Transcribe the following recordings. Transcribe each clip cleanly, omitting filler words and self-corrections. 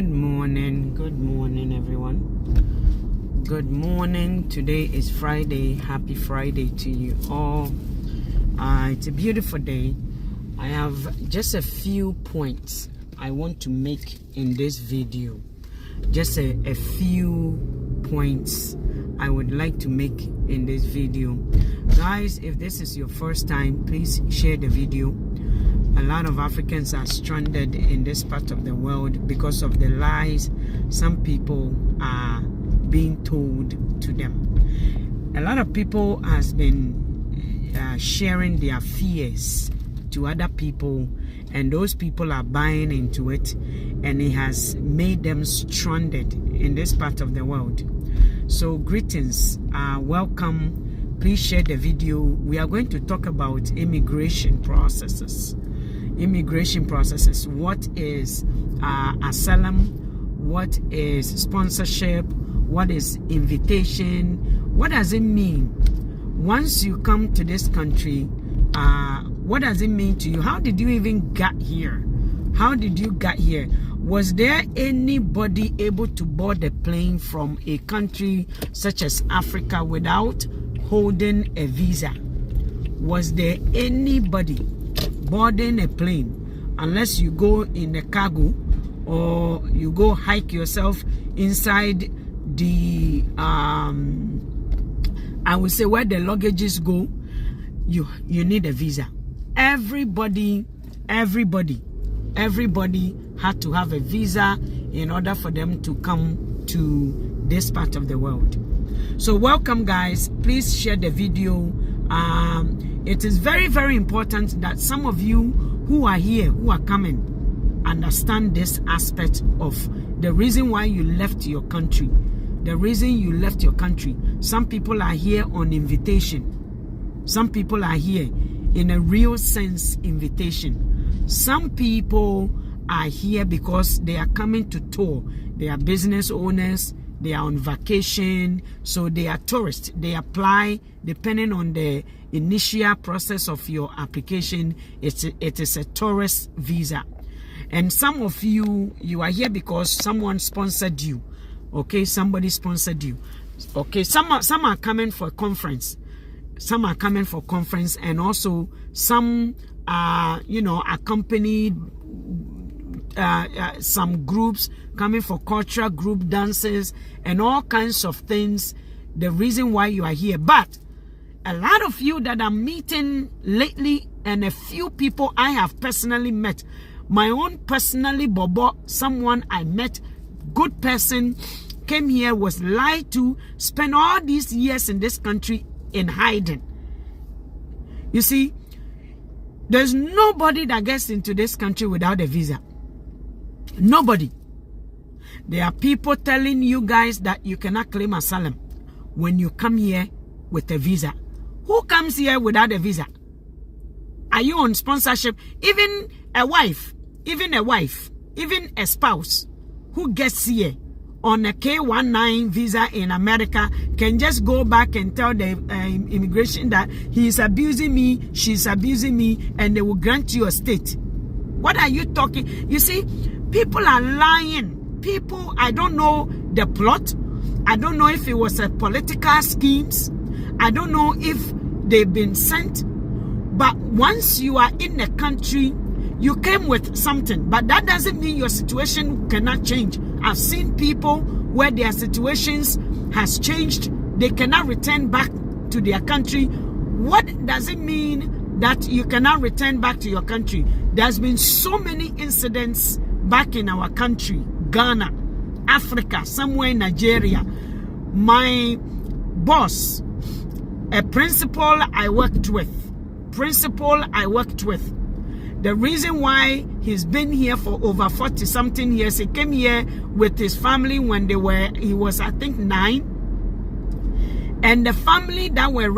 Good morning, everyone. Good morning. Today is Friday. Happy Friday to you all. It's a beautiful day. I have just a few points I want to make in this video. Just a few points I would like to make in this video. Guys, if this is your first time, please share the video. A lot of Africans are stranded in this part of the world because of the lies some people are being told to them. A lot of people has been sharing their fears to other people, and those people are buying into it, and it has made them stranded in this part of the world. So greetings, welcome. Please share the video. We are going to talk about immigration processes. What is asylum? What is sponsorship? What is invitation? What does it mean once you come to this country? What does it mean to you? How did you even get here? How did you get here? Was there anybody able to board a plane from a country such as Africa without holding a visa? Was there anybody boarding a plane unless you go in a cargo or you go hike yourself inside the I would say where the luggages go? You need a visa. Everybody had to have a visa in order for them to come to this part of the world. So welcome, guys. Please share the video. It is very, very important that some of you who are here, who are coming, understand this aspect of the reason why you left your country. The reason you left your country. Some people are here on invitation. Some people are here in a real sense invitation. Some people are here because they are coming to tour. They are business owners. They are on vacation, so they are tourists. They apply depending on the initial process of your application. It is a tourist visa. And some of you are here because someone sponsored you. Okay, somebody sponsored you. Okay, some are coming for a conference. Some are coming for conference, and also some are, accompanied some groups coming for cultural group dances and all kinds of things. The reason why you are here. But a lot of you that I'm meeting lately, and a few people I have personally met, my own personally Bobo, someone I met, good person, came here, was lied to, spent all these years in this country in hiding. You see, there's nobody that gets into this country without a visa. Nobody. There are people telling you guys that you cannot claim asylum when you come here with a visa. Who comes here without a visa? Are you on sponsorship? Even a wife, even a spouse who gets here on a K-19 visa in America can just go back and tell the immigration that he is abusing me, she's abusing me, and they will grant you a state. What are you talking? You see, people are lying. People, I don't know the plot. I don't know if it was a political schemes. I don't know if they've been sent. But once you are in the country, you came with something. But that doesn't mean your situation cannot change. I've seen people where their situations has changed. They cannot return back to their country. What does it mean that you cannot return back to your country? There's been so many incidents back in our country, Ghana, Africa, somewhere in Nigeria. My boss, a principal I worked with, the reason why he's been here for over 40 something years, he came here with his family when he was I think 9, and the family that were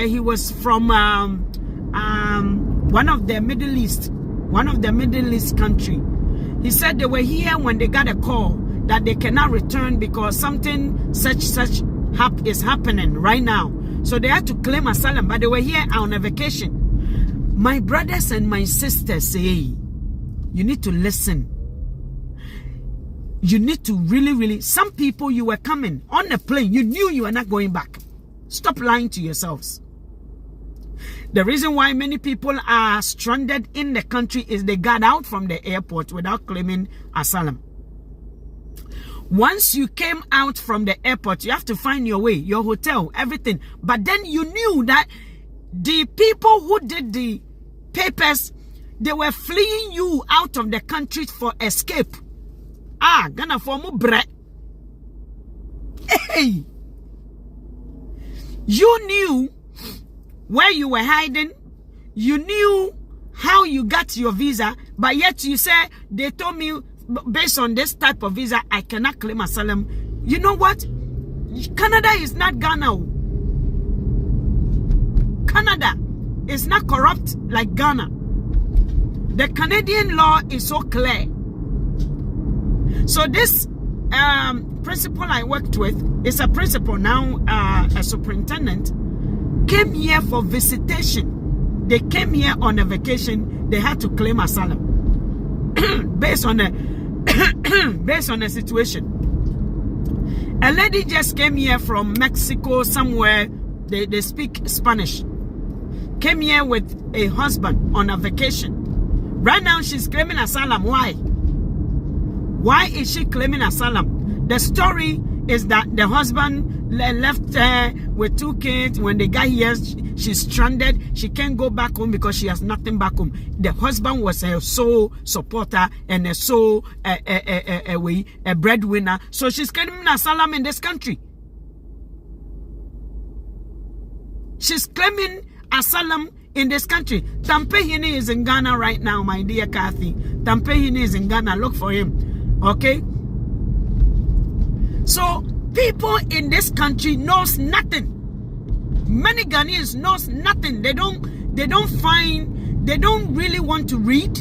he was from one of the Middle East country. He said they were here when they got a call that they cannot return because something such is happening right now. So they had to claim asylum, but they were here on a vacation. My brothers and my sisters say, you need to listen. you need to really, some people, you were coming on a plane, you knew you were not going back. Stop lying to yourselves. The reason why many people are stranded in the country is they got out from the airport without claiming asylum. Once you came out from the airport, you have to find your way, your hotel, everything. But then you knew that the people who did the papers, they were fleeing you out of the country for escape. Gonna form a bread. Hey! You knew where you were hiding. You knew how you got your visa. But yet you say, they told me, based on this type of visa, I cannot claim asylum. You know what? Canada is not Ghana. Canada is not corrupt like Ghana. The Canadian law is so clear. So this principal I worked with is a principal now, a superintendent, came here for visitation. They came here on a vacation. They had to claim asylum based on a situation. A lady just came here from Mexico somewhere. They speak Spanish. Came here with a husband on a vacation. Right now she's claiming asylum. Why? Why is she claiming asylum? The story is that the husband left her with 2 kids. When they got here, she's stranded. She can't go back home because she has nothing back home. The husband was her sole supporter and a sole a breadwinner. So she's claiming asylum in this country. She's claiming asylum in this country. Tampehini is in Ghana right now, my dear Kathy. Tampehini is in Ghana. Look for him. Okay? So, people in this country knows nothing. Many Ghanaians knows nothing. They don't really want to read.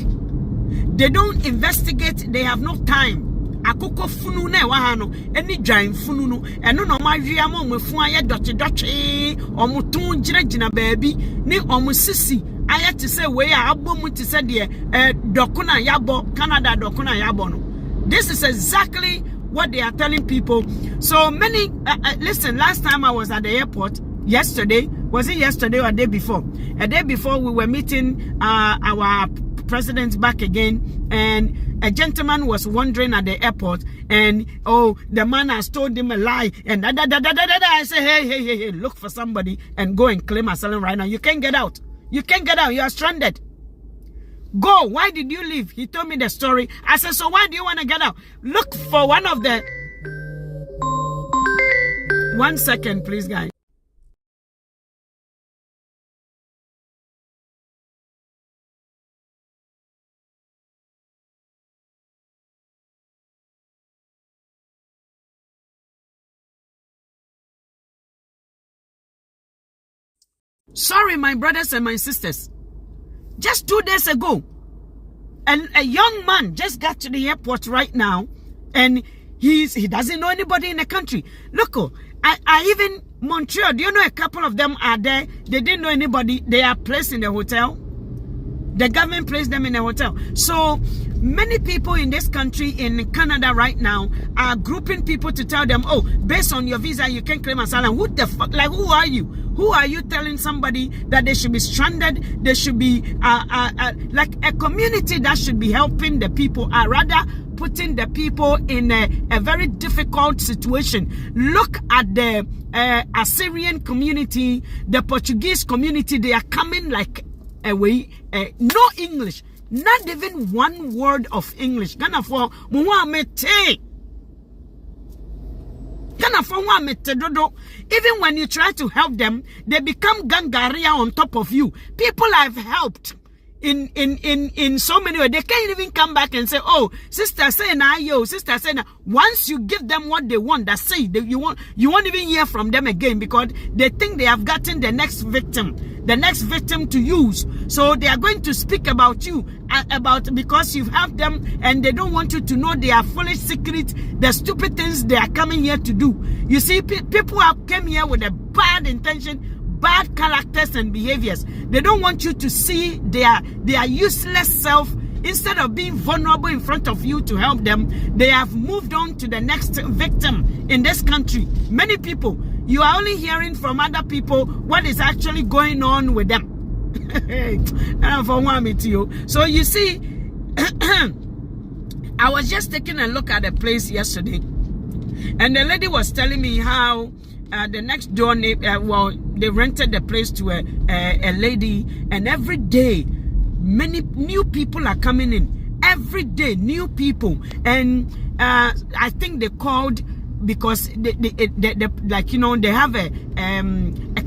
They don't investigate. They have no time. Akoko funu na wahano eni dwan funu no eno no mawie am omefu aye doche omutun gina baabi ni omusisi aye te se we a abomu te se de dokuna yabo Canada dokuna yabo no. This is exactly what they are telling people. So many listen, last time I was at the airport yesterday, was it yesterday or day before? A day before we were meeting our president back again, and a gentleman was wandering at the airport, and the man has told him a lie, and I say, hey, look for somebody and go and claim asylum right now. You can't get out. You can't get out. You are stranded. Go. Why did you leave? He told me the story. I said, so why do you want to get out? Look for one of the... 1 second, please, guys. Sorry, my brothers and my sisters. Just 2 days ago, and a young man just got to the airport right now, and he doesn't know anybody in the country. Look, I even Montreal. Do you know a couple of them are there? They didn't know anybody. They are placed in the hotel. The government placed them in a hotel. So many people in this country, in Canada right now, are grouping people to tell them, oh, based on your visa, you can claim asylum. Who the fuck? Like, who are you? Who are you telling somebody that they should be stranded? They should be like a community that should be helping the people, are rather putting the people in a very difficult situation. Look at the Assyrian community, the Portuguese community. They are coming like away, no English, not even one word of English. Ghana for even when you try to help them, they become gangaria on top of you. People I've helped in so many ways, they can't even come back and say, oh, sister say na yo, sister say na. Once you give them what they want, that's it. You won't even hear from them again, because they think they have gotten the next victim to use. So they are going to speak about you, because you've helped them, and they don't want you to know their foolish secret, the stupid things they are coming here to do. You see, people have came here with a bad intention, bad characters and behaviors. They don't want you to see their useless self instead of being vulnerable in front of you to help them, they have moved on to the next victim in this country. Many people, you are only hearing from other people what is actually going on with them. So you see, I was just taking a look at a place yesterday, and the lady was telling me how the next door neighbor, they rented the place to a lady, and every day many new people are coming in. Every day new people, and I think they called because they like, you know, they have a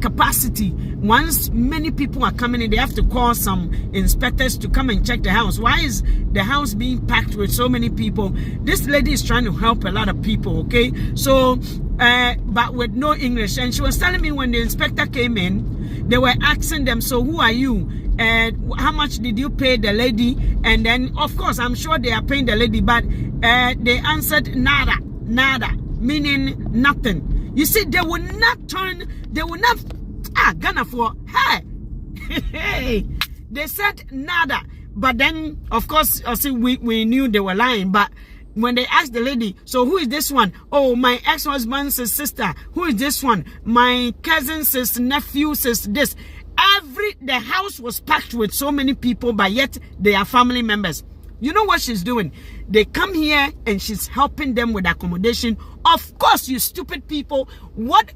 capacity. Once many people are coming in, they have to call some inspectors to come and check the house. Why is the house being packed with so many people? This lady is trying to help a lot of people, okay? So but with no English, and she was telling me when the inspector came in, they were asking them, so who are you, and how much did you pay the lady? And then of course I'm sure they are paying the lady, but they answered nada, meaning nothing. You see, they will not turn, they will not Ghana for hey. They said nada, but then of course we knew they were lying. But when they asked the lady, so who is this one? Oh, my ex-husband's sister. Who is this one? My cousin's nephew says this. The house was packed with so many people, but yet they are family members. You know what she's doing? They come here and she's helping them with accommodation. Of course, you stupid people, what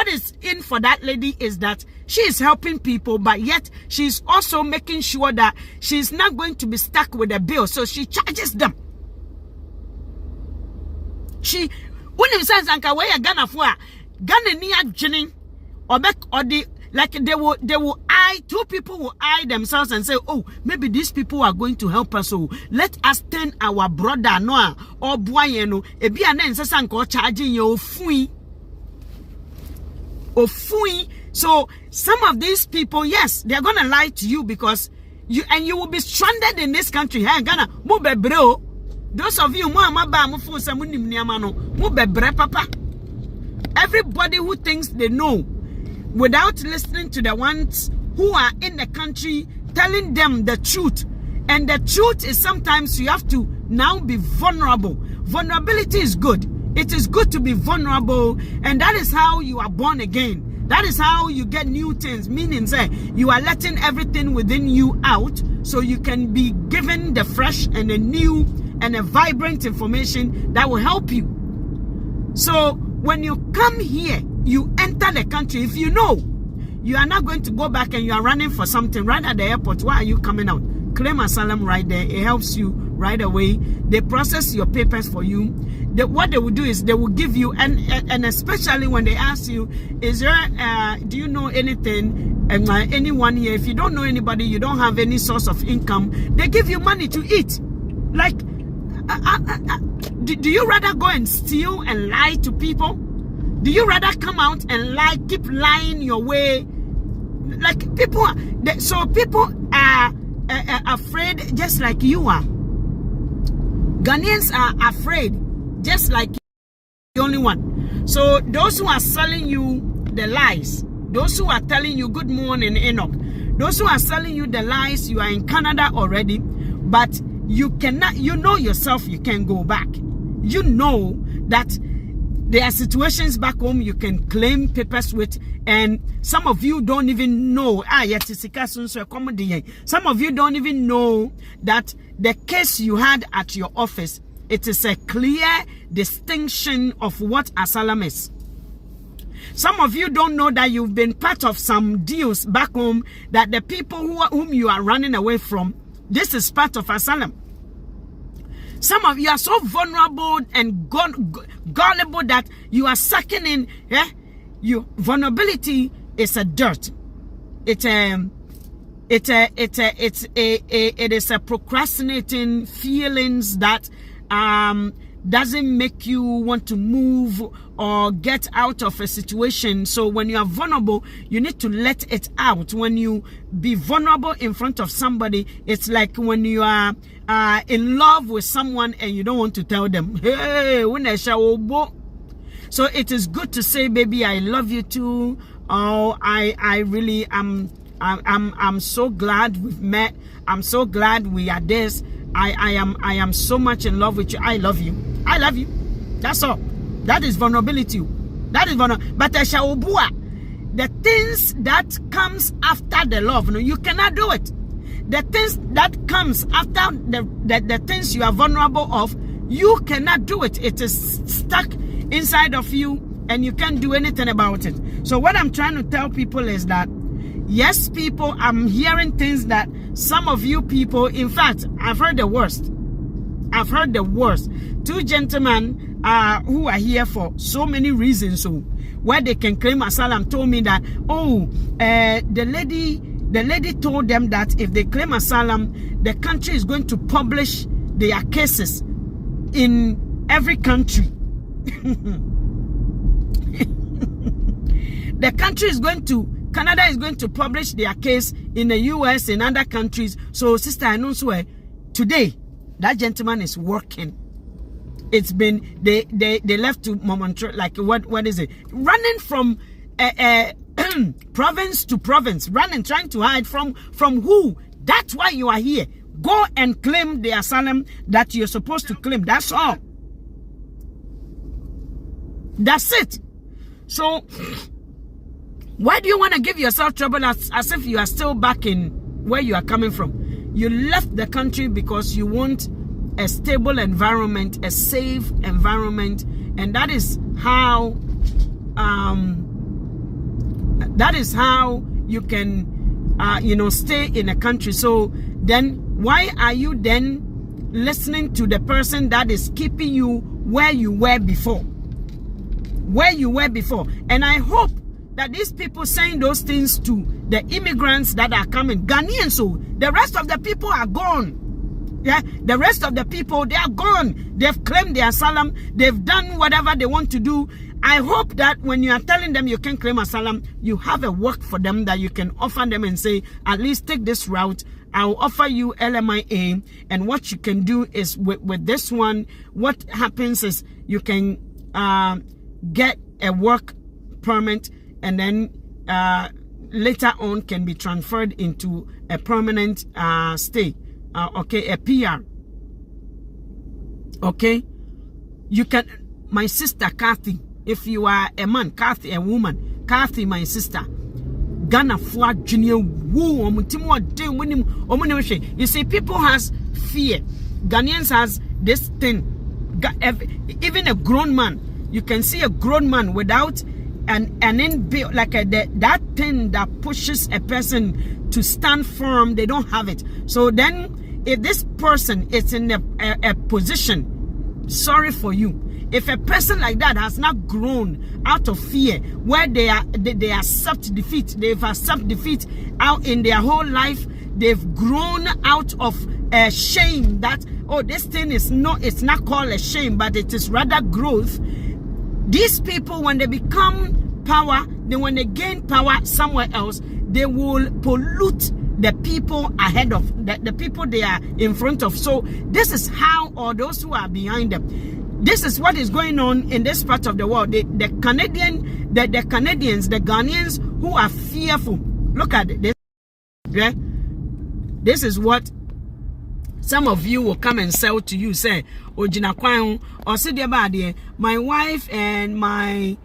is in for that lady is that she is helping people, but yet she's also making sure that she's not going to be stuck with a bill, so she charges them. She, when it says Anka, where you Ghana for Ghana near Jenny or the, like they will eye, two people will eye themselves and say, oh, maybe these people are going to help us, so let us turn our brother Noah or boy no ebi anen sesa nko charging you ofui. So some of these people, yes, they're gonna lie to you because you will be stranded in this country. Hey, Ghana, mo bebre. Those of you, papa. Everybody who thinks they know, without listening to the ones who are in the country, telling them the truth. And the truth is sometimes you have to now be vulnerable. Vulnerability is good. It is good to be vulnerable, and that is how you are born again. That is how you get new things, meaning say you are letting everything within you out so you can be given the fresh and a new and a vibrant information that will help you. So when you come here, you enter the country, if you know you are not going to go back and you are running for something right at the airport, why are you coming out? Claim asylum right there. It helps you right away. They process your papers for you. What they will do is they will give you, and especially when they ask you, is there do you know anything, anyone here? If you don't know anybody, you don't have any source of income, they give you money to eat. Like do you rather go and steal and lie to people? Do you rather come out and lie, keep lying your way? Like people are afraid just like you are. Ghanaians are afraid just like the only one. So those who are selling you the lies, those who are telling you good morning Enoch, those who are selling you the lies, you are in Canada already, but you cannot, you know yourself, you can go back. You know that there are situations back home you can claim papers with, and some of you don't even know. Some of you don't even know that the case you had at your office, it is a clear distinction of what asylum is. Some of you don't know that you've been part of some deals back home, that the people whom you are running away from, this is part of asylum. Some of you are so vulnerable and gullible that you are sucking in. Your vulnerability is a dirt. It is a procrastinating feelings that doesn't make you want to move or get out of a situation. So when you are vulnerable, you need to let it out. When you be vulnerable in front of somebody, it's like when you are in love with someone and you don't want to tell them, hey, when I shall go. So it is good to say, baby, I love you too. Oh, I really am I'm so glad we've met. I'm so glad we are this. I am so much in love with you. I love you. I love you. That's all. That is vulnerability. That is vulnerability. But the things that comes after the love, no, you cannot do it. The things that comes after the things you are vulnerable of, you cannot do it. It is stuck inside of you and you can't do anything about it. So what I'm trying to tell people is that, yes, people, I'm hearing things that some of you people, in fact, I've heard the worst. I've heard the worst. Two gentlemen who are here for so many reasons, so where they can claim asylum, told me that, oh, the lady told them that if they claim asylum, the country is going to publish their cases in every country. The country is going to, Canada is going to publish their case in the US and other countries. So, sister, I know so today that gentleman is working. It's been they left to Montreal, like what is it? Running from province to province, running, trying to hide from who? That's why you are here. Go and claim the asylum that you're supposed to claim. That's all. That's it. So why do you want to give yourself trouble as if you are still back in where you are coming from? You left the country because you want a stable environment, a safe environment, and that is how you can stay in a country. So then why are you then listening to the person that is keeping you where you were before? And I hope that these people saying those things to the immigrants that are coming, Ghanaians, so the rest of the people are gone. Yeah, the rest of the people, they are gone. They've claimed their asylum. They've done whatever they want to do. I hope that when you are telling them you can claim asylum, you have a work for them that you can offer them and say, at least take this route. I'll offer you LMIA. And what you can do is with this one, what happens is you can get a work permit, and then later on can be transferred into a permanent stay. Okay, a PR. Okay, you can, my sister Kathy, if you are a man, Kathy, a woman, Kathy, my sister, Ghana flag junior woo, you see, people has fear. Ghanaians has this thing. Even a grown man, you can see a grown man without an inbuilt, like that thing that pushes a person to stand firm. They don't have it. So then if this person is in a position, sorry for you, if a person like that has not grown out of fear, where they accept defeat, they've accepted defeat out in their whole life, they've grown out of shame that, oh, this thing is not, it's not called a shame, but it is rather growth. These people, when they become power, then when they gain power somewhere else, they will pollute the people ahead of the people they are in front of. So this is how, or those who are behind them, this is what is going on in this part of the world. The Canadians, the Ghanaians who are fearful. Look at this. Yeah? This is what some of you will come and sell to you. Say, Ojina Kwan, or say my wife and my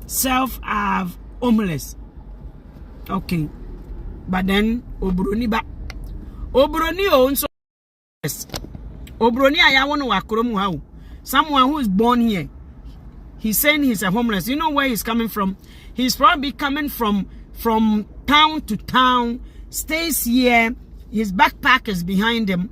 self are homeless. Okay, but then Obroni owns yes. Obroni ayawon wakrom how. Someone who is born here. He's saying he's a homeless. You know where he's coming from? He's probably coming from town to town, stays here. His backpack is behind him.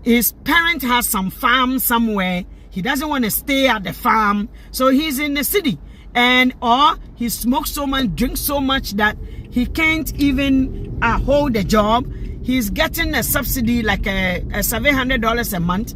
His parent has some farm somewhere. He doesn't want to stay at the farm, so he's in the city. And or he smokes so much, drinks so much that he can't even hold a job. He's getting a subsidy, like a $700 a month.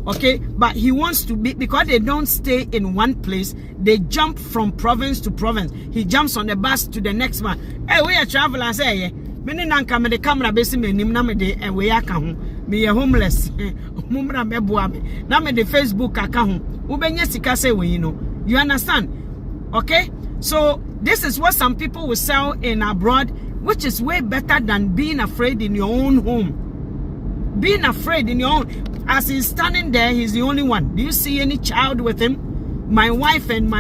Okay, but he wants to be, because they don't stay in one place, they jump from province to province. He jumps on the bus to the next one. Hey, we are travelers. Hey, many nan come the camera base me nim na me de and we aka ho. Me homeless. Mumra me boa me. Na me the Facebook aka ho. Wo benya sika say we, you know. You understand? Okay? So This is what some people will sell in abroad, which is way better than being afraid in your own home. Being afraid in your own. As he's standing there, he's the only one. Do you see any child with him? My wife and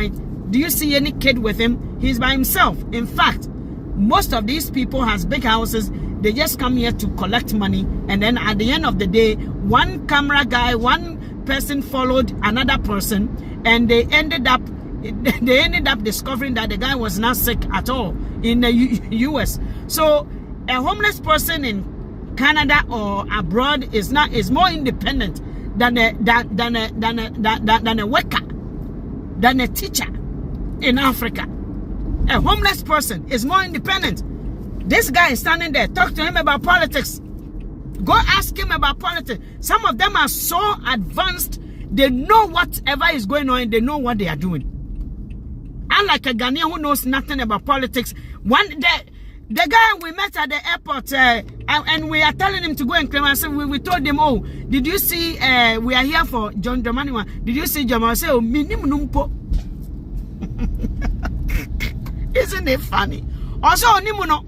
do you see any kid with him? He's by himself. In fact, most of these people has big houses. They just come here to collect money, and then at the end of the day, one camera guy, one person followed another person, and they ended up discovering that the guy was not sick at all in the US. So a homeless person in Canada or abroad is more independent than a worker, than a teacher in Africa. A homeless person is more independent. This guy is standing there. Talk to him about politics. Go ask him about politics. Some of them are so advanced, they know whatever is going on and they know what they are doing. Unlike a Ghanaian who knows nothing about politics. The guy we met at the airport and we are telling him to go and claim. I said, we told him, oh, did you see, we are here for John Dramani. Did you see John? I said, oh, minimum numpo. Isn't it funny? Also, Nimuno.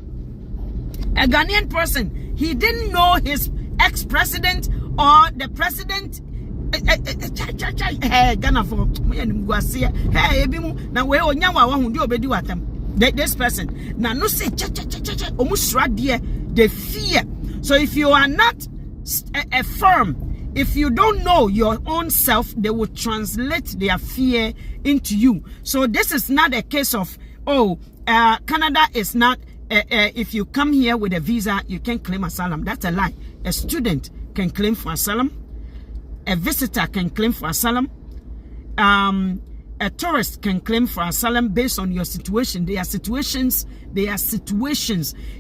A Ghanaian person, he didn't know his ex-president or the president. Ghana for this person. Now no say they fear. So if you are not a firm, if you don't know your own self, they will translate their fear into you. So this is not a case of Canada is not. If you come here with a visa, you can claim asylum. That's a lie. A student can claim for asylum. A visitor can claim for asylum. A tourist can claim for asylum based on your situation. There are situations.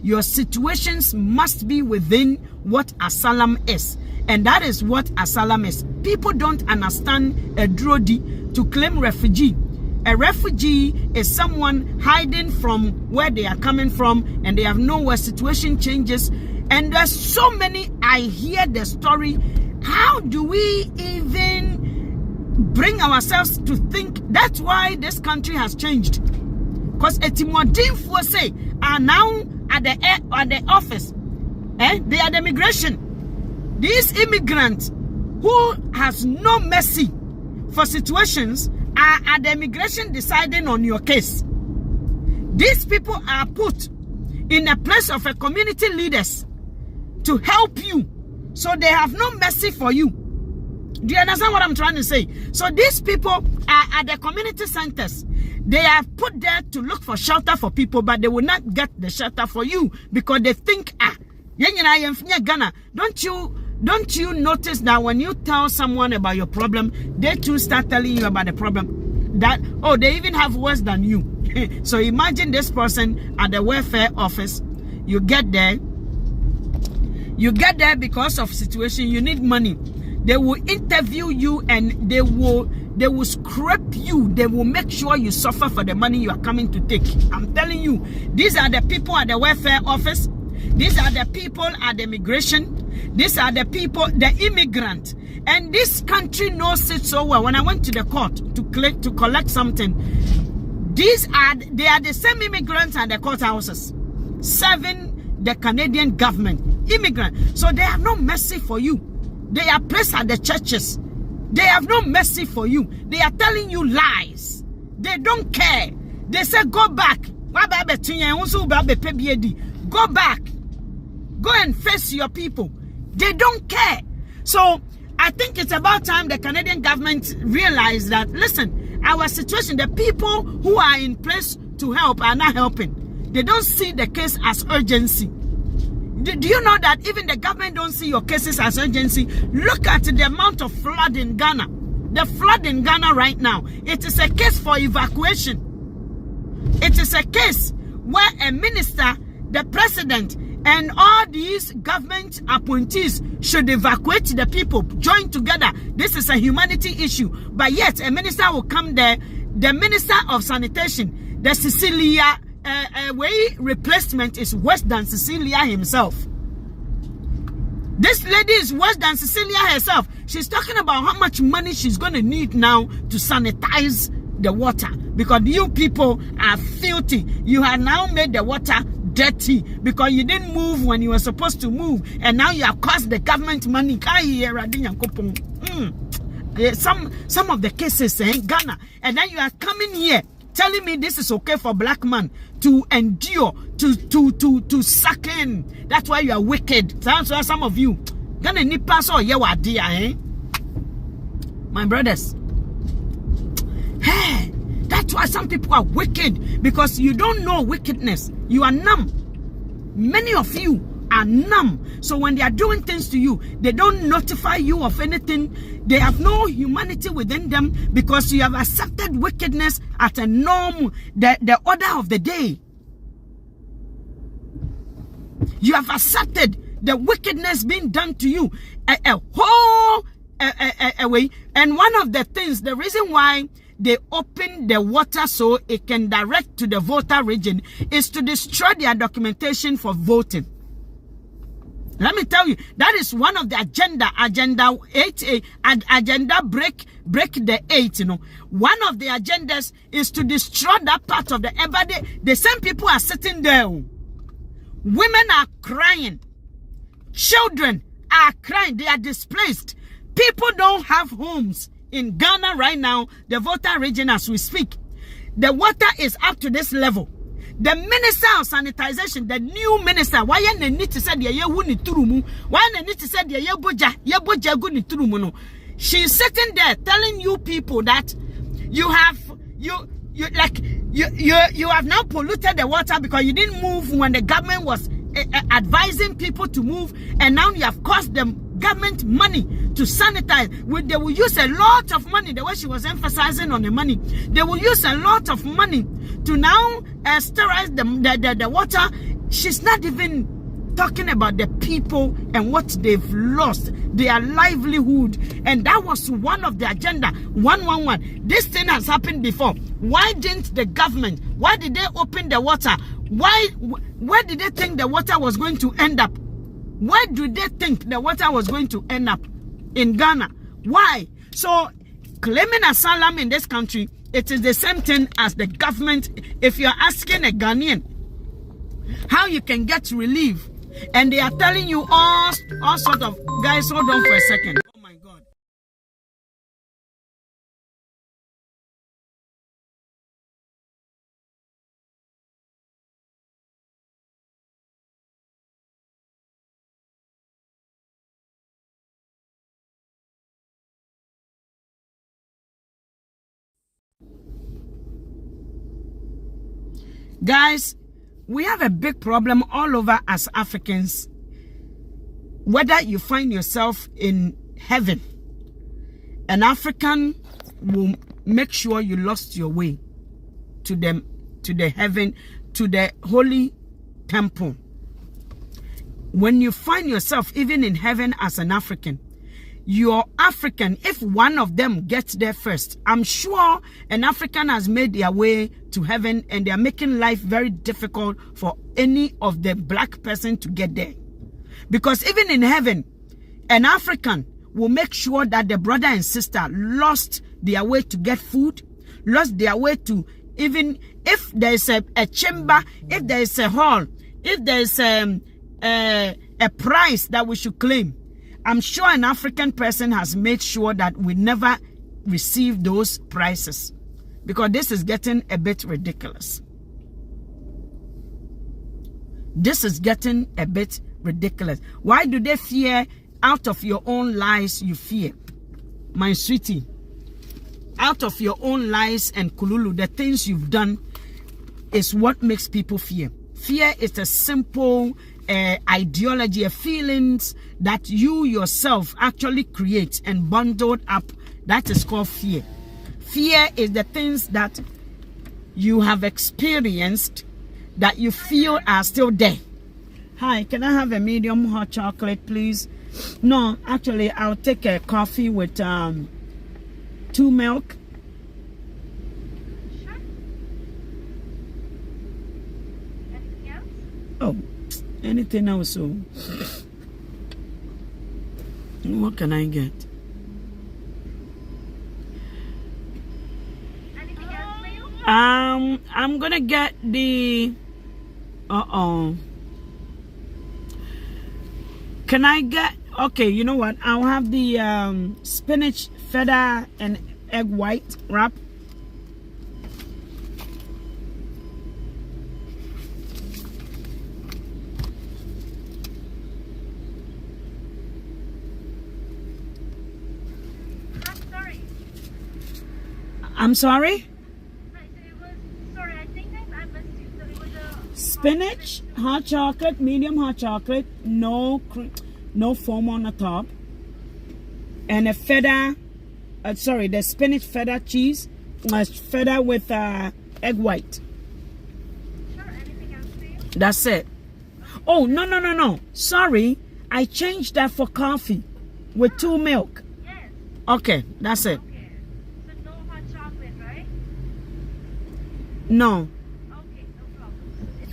Your situations must be within what asylum is. And that is what asylum is. People don't understand a drodi to claim refugee. A refugee is someone hiding from where they are coming from and they have nowhere. Situation changes. And there's so many, I hear the story. How do we even bring ourselves to think? That's why this country has changed. Because Etimodin say are now at the office. They are the immigration. These immigrants who has no mercy for situations are at the immigration deciding on your case. These people are put in a place of a community leaders to help you. So they have no mercy for you. Do you understand what I'm trying to say? So these people are at the community centers. They are put there to look for shelter for people, but they will not get the shelter for you because they think, Ghana, don't you notice that when you tell someone about your problem, they too start telling you about the problem? That, they even have worse than you. So imagine this person at the welfare office. You get there because of situation. You need money. They will interview you and they will scrape you. They will make sure you suffer for the money you are coming to take. I'm telling you, these are the people at the welfare office. These are the people at the immigration. These are the people, the immigrant. And this country knows it so well. When I went to the court to collect something, they are the same immigrants at the courthouses serving the Canadian government. Immigrant. So they have no mercy for you. They are placed at the churches. They have no mercy for you. They are telling you lies. They don't care. They say go back. Go back. Go and face your people. They don't care. So I think it's about time the Canadian government realized that, listen, our situation, the people who are in place to help are not helping. They don't see the case as urgency. Do you know that even the government don't see your cases as urgency? Look at the amount of flood in Ghana. The flood in Ghana right now. It is a case for evacuation. It is a case where a minister, the president, and all these government appointees should evacuate the people, join together. This is a humanity issue. But yet, a minister will come there, the minister of sanitation, the Cecilia replacement is worse than Cecilia himself. This lady is worse than Cecilia herself. She's talking about how much money she's going to need now to sanitize the water, because you people are filthy. You have now made the water dirty because you didn't move when you were supposed to move, and now you have cost the government money. Some of the cases in Ghana, and then you are coming here telling me this is okay for black man to endure, to suck in. That's why you are wicked. That's why some of you Ghana ni pass or my brothers. Hey, that's why some people are wicked, because you don't know wickedness. You are numb. Many of you are numb. So when they are doing things to you, they don't notify you of anything. They have no humanity within them, because you have accepted wickedness as a norm, the order of the day. You have accepted the wickedness being done to you a whole way. And one of the things, the reason why they open the water so it can direct to the Volta region is to destroy their documentation for voting. Let me tell you, that is one of the agenda 8A, agenda break the 8, you know. One of the agendas is to destroy that part of the everybody. The same people are sitting there. Women are crying. Children are crying. They are displaced. People don't have homes in Ghana right now, the Volta region as we speak. The water is up to this level. The minister of sanitization, the new minister, why you need to say the yewuni turumu? Why you need to say the yeboja guni turumu no? She's sitting there telling you people that you have you have now polluted the water because you didn't move when the government was advising people to move, and now you have cost them government money to sanitize. They will use a lot of money, the way she was emphasizing on the money. They will use a lot of money to now sterilize the water. She's not even talking about the people and what they've lost, their livelihood. And that was one of the agenda 111. This thing has happened before. Why didn't the government, why did they open the water? Where did they think the water was going to end up? Where do they think the water was going to end up? In Ghana. Why? So claiming asylum in this country, it is the same thing as the government. If you're asking a Ghanaian how you can get relief, and they are telling you all sort of, guys, hold on for a second. Oh my God. Guys, we have a big problem all over as Africans. Whether you find yourself in heaven, an African will make sure you lost your way to the heaven, to the holy temple. When you find yourself even in heaven as an African, you're African. If one of them gets there first, I'm sure an African has made their way to heaven, and they are making life very difficult for any of the black person to get there. Because even in heaven, an African will make sure that the brother and sister lost their way to get food, lost their way to, even if there is a chamber, if there is a hall, if there is a price that we should claim, I'm sure an African person has made sure that we never receive those prices, because this is getting a bit ridiculous. This is getting a bit ridiculous. Why do they fear? Out of your own lies you fear, my sweetie. Out of your own lies and kululu, the things you've done is what makes people fear. Fear is a simple ideology, a feelings that you yourself actually create and bundled up. That is called fear. Fear is the things that you have experienced that you feel are still there. Hi, can I have a medium hot chocolate, please? No, actually, I'll take a coffee with 2 milk. Sure. Anything else? Oh, anything else? So, what can I get? Anything I'm gonna get the can I get, okay, you know what, I'll have the spinach feta and egg white wrap. I'm sorry? Right, so it was, sorry, I think I missed you. So it was a Spinach, hot chocolate, medium hot chocolate, no foam on the top, and a feta. Sorry, the spinach feta cheese, feta with egg white. Sure, anything else for you? That's it. Oh no! Sorry, I changed that for coffee with 2 milk. Yes. Okay, that's it. Okay. So no hot chocolate, right? No. Okay, no problem. It's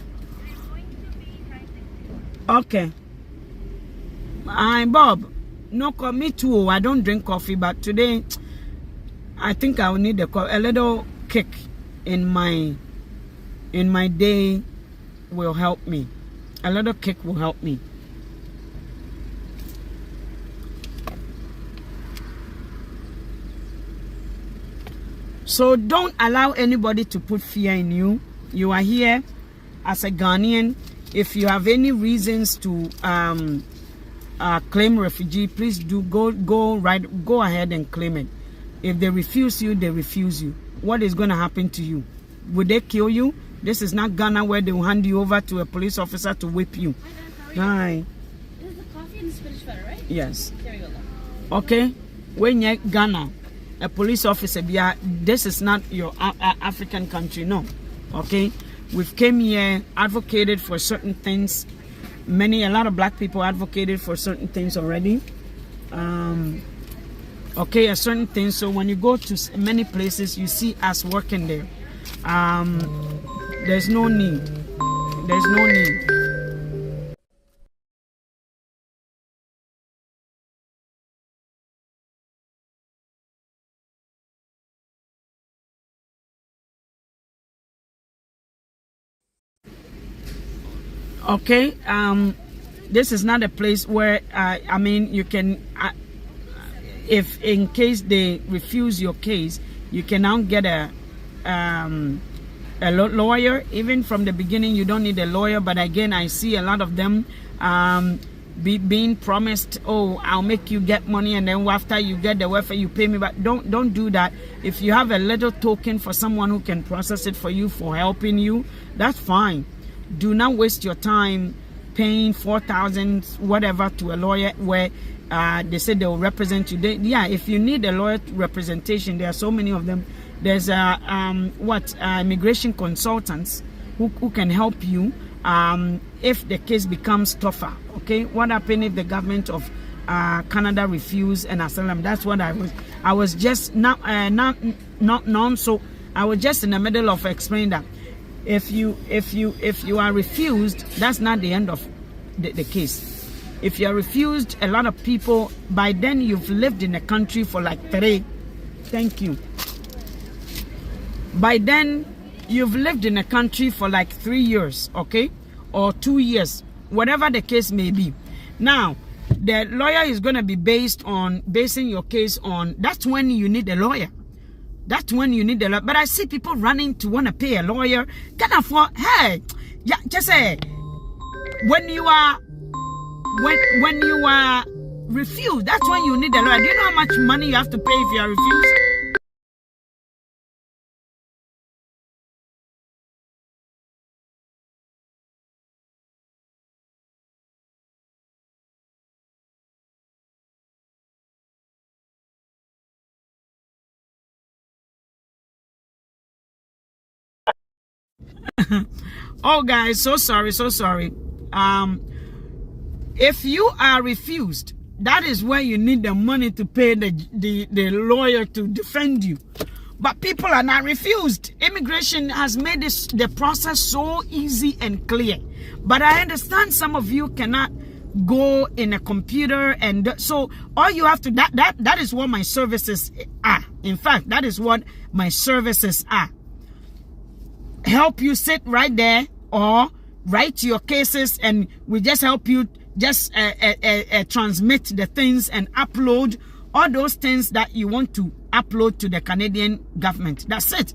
going to be right next to you. Okay. I'm Bob. No, me too. I don't drink coffee, but today I think I will need a little kick in my day will help me. A little kick will help me. So don't allow anybody to put fear in you. You are here as a Ghanaian. If you have any reasons to claim refugee, please do go ahead and claim it. If they refuse you, they refuse you. What is going to happen to you? Would they kill you? This is not Ghana where they will hand you over to a police officer to whip you. Hi, Hi. this is the coffee and the spinach feta, right? Yes. Here we go. Okay. When you're Ghana, a police officer, this is not your African country, no. Okay. We've came here, advocated for certain things. A lot of black people advocated for certain things already. Okay, a certain thing. So when you go to many places, you see us working there. There's no need. There's no need. Okay, this is not a place where I mean you can if in case they refuse your case, you can now get a lawyer. Even from the beginning, you don't need a lawyer, but again, I see a lot of them being promised, oh, I'll make you get money, and then after you get the welfare, you pay me back. Don't do that. If you have a little token for someone who can process it for you, for helping you, that's fine. Do not waste your time paying 4,000 whatever to a lawyer where they say they will represent you. If you need a lawyer representation, there are so many of them. There's immigration consultants who can help you if the case becomes tougher. Okay, what happened if the government of Canada refused an asylum? That's what I was just not known. So I was just in the middle of explaining that if you are refused, that's not the end of the case. If you are refused, a lot of people, by then you've lived in the country for like 3. Thank you. By then you've lived in a country for like 3 years, okay, or 2 years, whatever the case may be. Now the lawyer is going to be basing your case on. That's when you need a lawyer. That's when you need a lawyer. But I see people running to want to pay a lawyer. Can afford? Hey, yeah, just say when you are refused, that's when you need a lawyer. Do you know how much money you have to pay if you are refused? Oh guys, so sorry. If you are refused, that is where you need the money to pay the lawyer to defend you. But people are not refused. Immigration has made the process so easy and clear. But I understand some of you cannot go in a computer, and so all you have to that is what my services are. In fact, that is what my services are. help you sit right there, or write your cases and we just help you just transmit the things and upload all those things that you want to upload to the Canadian government. That's it.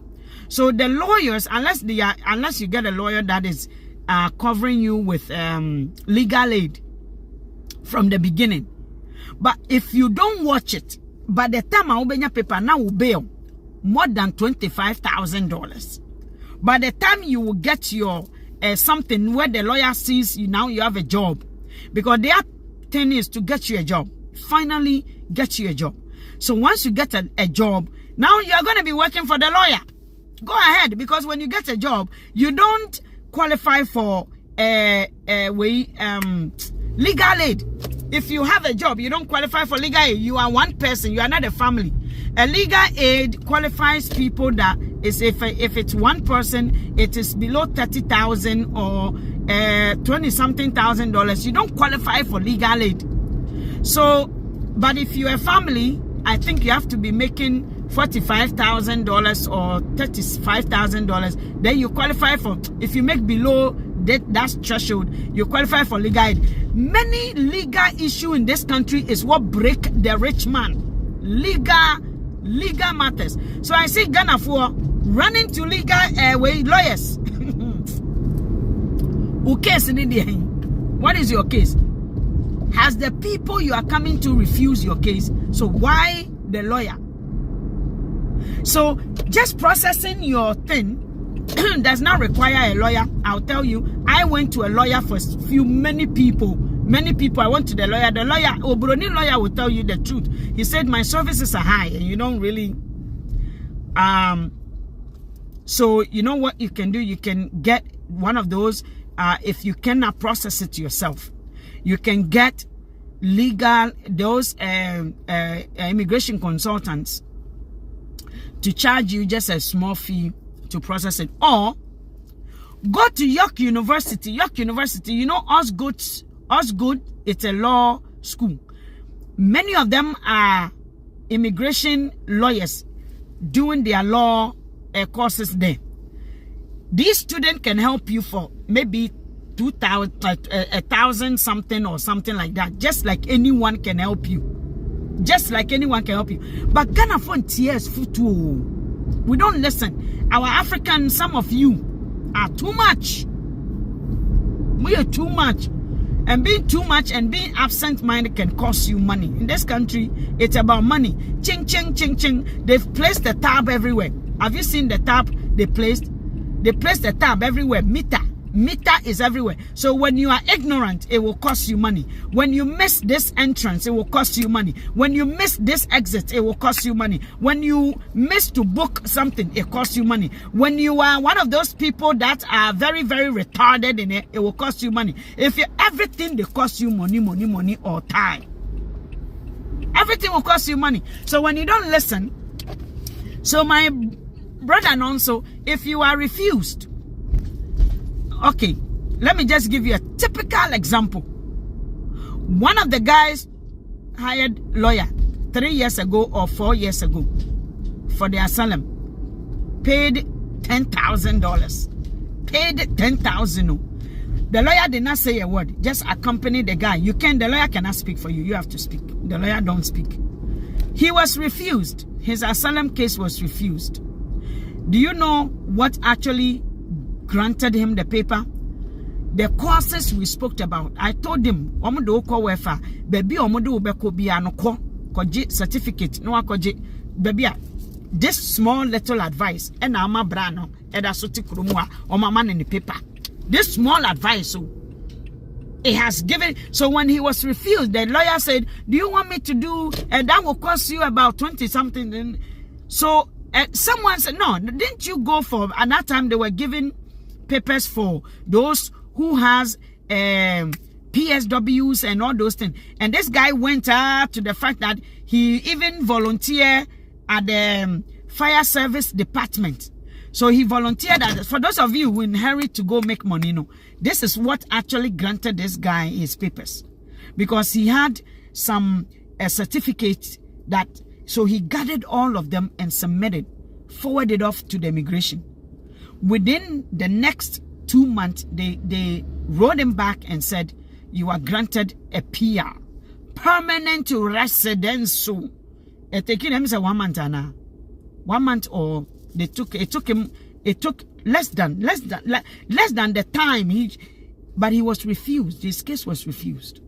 So the lawyers, unless you get a lawyer that is covering you with legal aid from the beginning. But if you don't watch it, by the time I open your paper now will bail more than $25,000. By the time you will get your something where the lawyer sees you now you have a job, because their thing is to get you a job. Finally get you a job. So once you get a job, now you are going to be working for the lawyer. Go ahead, because when you get a job, you don't qualify for legal aid. If you have a job, you don't qualify for legal aid. You are one person, you are not a family. A legal aid qualifies people that is if it's one person, it is below $30,000 or $20-something thousand. You don't qualify for legal aid. So, but if you're a family, I think you have to be making $45,000 or $35,000. Then you qualify for. If you make below that threshold, you qualify for legal aid. Many legal issue in this country is what break the rich man. Legal matters. So I see Ghana for running to legal lawyers. What is your case? Has the people you are coming to refuse your case? So why the lawyer? So just processing your thing does not require a lawyer. I'll tell you, I went to a lawyer for many people. I went to the lawyer. The lawyer, Obroni lawyer, will tell you the truth. He said my services are high and you don't really so you know what you can do? You can get one of those if you cannot process it yourself. You can get those immigration consultants to charge you just a small fee to process it, or go to York University. York University, you know, Osgood, it's a law school. Many of them are immigration lawyers doing their law courses there. These students can help you for maybe 2,000, 1,000 something or something like that. Just like anyone can help you. But Ghana for tears futu. We don't listen. Our Africans, some of you are too much. We are too much. And being too much and being absent-minded can cost you money. In this country, it's about money. Ching, ching, ching, ching. They've placed the tab everywhere. Have you seen the tab they placed? They placed the tab everywhere. Meter is everywhere. So when you are ignorant, it will cost you money. When you miss this entrance, it will cost you money. When you miss this exit, it will cost you money. When you miss to book something, it costs you money. When you are one of those people that are very, very retarded in it, it will cost you money. If you everything, they cost you money or time. Everything will cost you money. So when you don't listen, so my brother and also, if you are refused, okay, let me just give you a typical example. One of the guys hired lawyer 3 years ago or 4 years ago for the asylum. Paid $10,000. Paid $10,000. The lawyer did not say a word. Just accompany the guy. The lawyer cannot speak for you. You have to speak. The lawyer don't speak. He was refused. His asylum case was refused. Do you know what actually granted him the paper? The courses we spoke about. I told him, omodo ko wefa, baby omodo ubeko biya no koji certificate no koji baby this small little advice and ama brano eda soti kromwa o mama ne paper. This small advice so it has given. So when he was refused, the lawyer said, do you want me to do, and that will cost you about 20 something. So someone said, no, didn't you go for, at that time they were giving papers for those who has PSWs and all those things. And this guy went up to the fact that he even volunteered at the fire service department. So he volunteered at, for those of you who inherit to go make money, this is what actually granted this guy his papers. Because he had some certificate that, so he gathered all of them and submitted, forwarded off to the immigration. Within the next 2 months, they wrote him back and said, you are granted a PR, permanent residence. It taking him 1 month, Anna. 1 month, or it took less than the time but he was refused. His case was refused.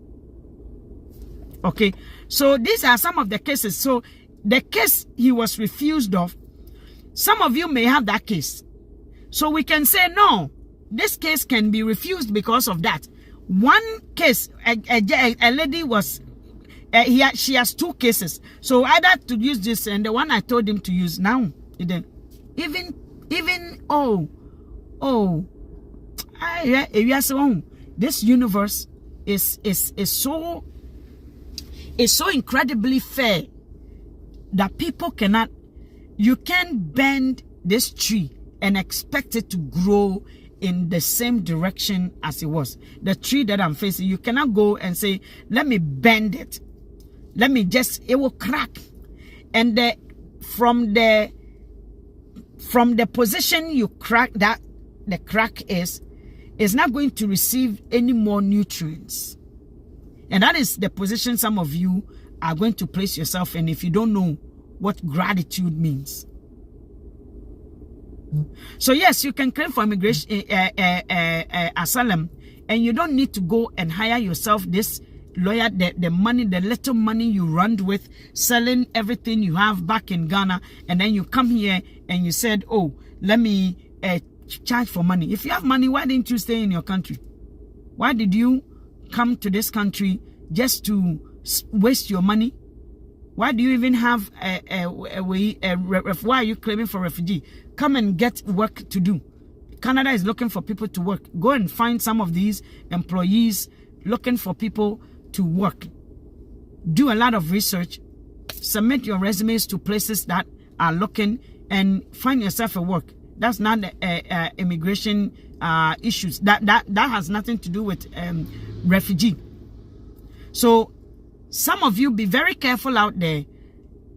Okay, so these are some of the cases. So the case he was refused of, some of you may have that case. So we can say, no, this case can be refused because of that. One case, a lady was, she has 2 cases. So either to use this and the one I told him to use now, even this universe is so incredibly fair that people cannot, you can't bend this tree and expect it to grow in the same direction as it was. The tree that I'm facing, you cannot go and say, let me bend it. Let me just, it will crack. And from the position you crack that, the crack is not going to receive any more nutrients. And that is the position some of you are going to place yourself in if you don't know what gratitude means. So yes, you can claim for immigration asylum, and you don't need to go and hire yourself this lawyer, the money, the little money you run with, selling everything you have back in Ghana, and then you come here and you said, oh, let me charge for money. If you have money, why didn't you stay in your country? Why did you come to this country just to waste your money? Why do you even have why are you claiming for refugee? Come and get work to do. Canada is looking for people to work. Go and find some of these employees looking for people to work. Do a lot of research. Submit your resumes to places that are looking and find yourself a work. That's not immigration issues. That has nothing to do with refugee. So some of you, be very careful out there.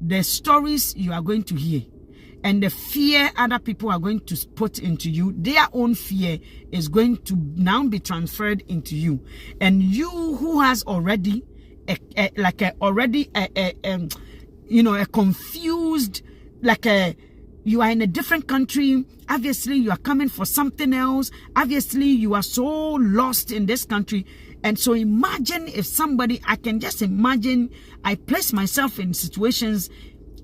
The stories you are going to hear and the fear other people are going to put into you, their own fear is going to now be transferred into you. And you who has already a confused, you are in a different country. Obviously, you are coming for something else. Obviously, you are so lost in this country. And so imagine if somebody, I can just imagine, I place myself in situations.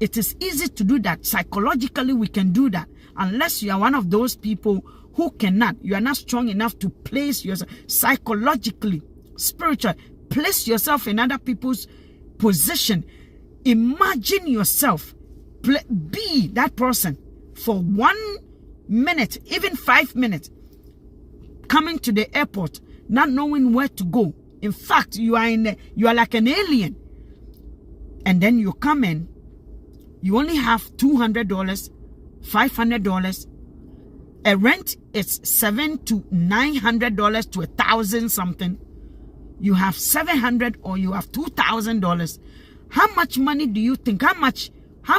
It is easy to do that. Psychologically, we can do that. Unless you are one of those people who cannot, you are not strong enough to place yourself psychologically, spiritually, place yourself in other people's position. Imagine yourself, be that person for 1 minute, even 5 minutes, coming to the airport, not knowing where to go. In fact, you are like an alien. And then you come in, you only have $200, $500. A rent is $700 to $900 to $1,000 something. You have $700 or you have $2,000. How much money do you think? How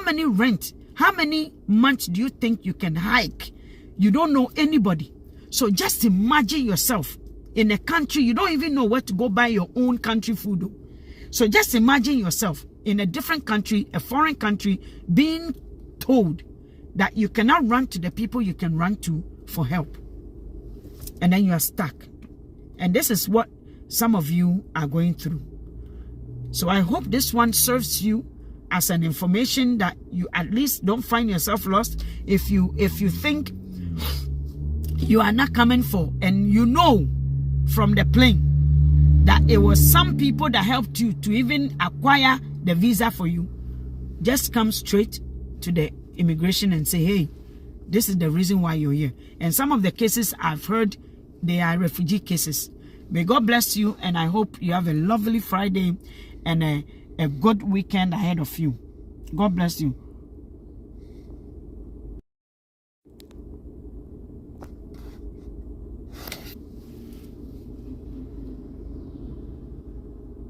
many rent? How many months do you think you can hike? You don't know anybody. So just imagine yourself in a country, you don't even know where to go buy your own country food. So just imagine yourself in a different country, a foreign country, being told that you cannot run to the people you can run to for help. And then you are stuck. And this is what some of you are going through. So I hope this one serves you as an information that you at least don't find yourself lost. If you think you are not coming for, and you know from the plane that it was some people that helped you to even acquire the visa for you, just come straight to the immigration and say, hey, this is the reason why you're here. And some of the cases I've heard, they are refugee cases. May God bless you, and I hope you have a lovely Friday and a good weekend ahead of you. God bless you.